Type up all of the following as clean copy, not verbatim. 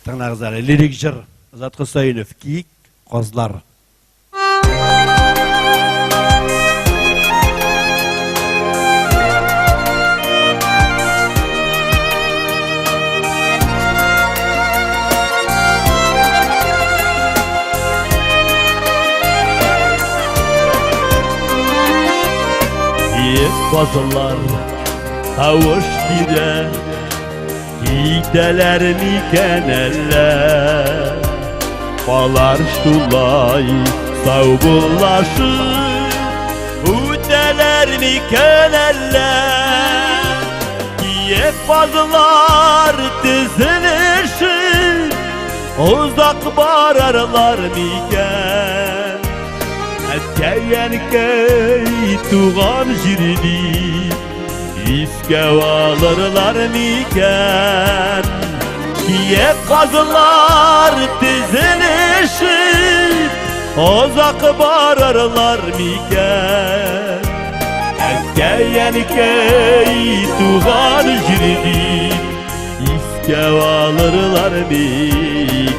Tırnağızlar lirik jır. Zatqı Sayınov Kiyik Qozlar. Qozlar havuş gide gideler miken eller Balar şulay savbulaşır Udeler miken eller Kiye fazlar dizilişir Uzak bararlar miken Etkeyen key tuğan jirini İske alırlar miken Kiye kazılar dizilişir Uzak bararlar miken Etkeyen key tuğan jirini İske alırlar miken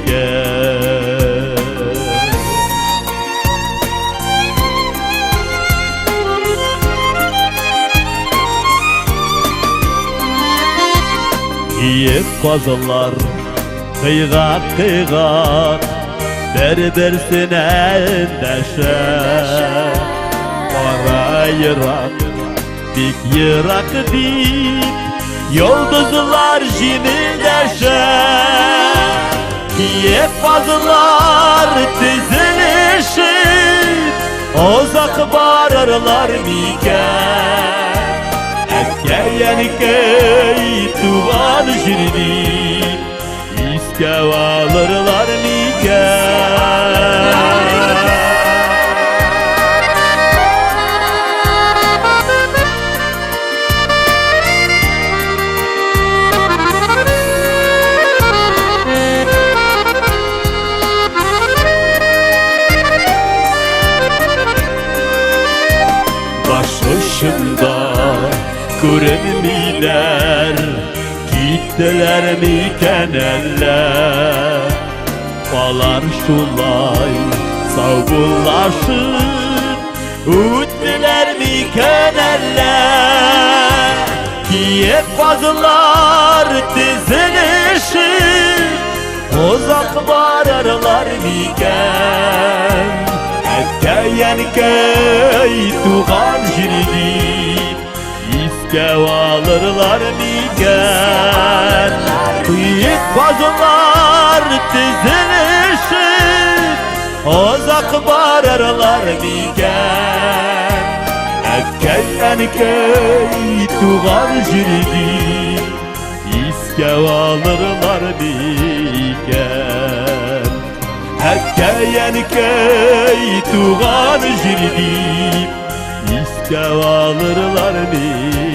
Yiyip kazılar kıyğak kıyğak Berbersine endeşer Kara yırak dik yırak dik Yıldızlar jimildeşer Yiyip kazılar dizilişir Uzak bararlar miken Etkeyen key tuğan jirini İske alırlar miken Başucumda Görünmüler, gittiler miken eller Balar şulay savbulaşır Üddiler miken eller Kiye fazlar dizilişir Uzak bararlar miken Etkeyen key tuğan jirini İske alırlar miken Kıyık bazılar dizilişir Uzak bararlar miken Etkeyen key tuğan jirini İske alırlar miken Etkeyen key tuğan jirini İske alırlar miken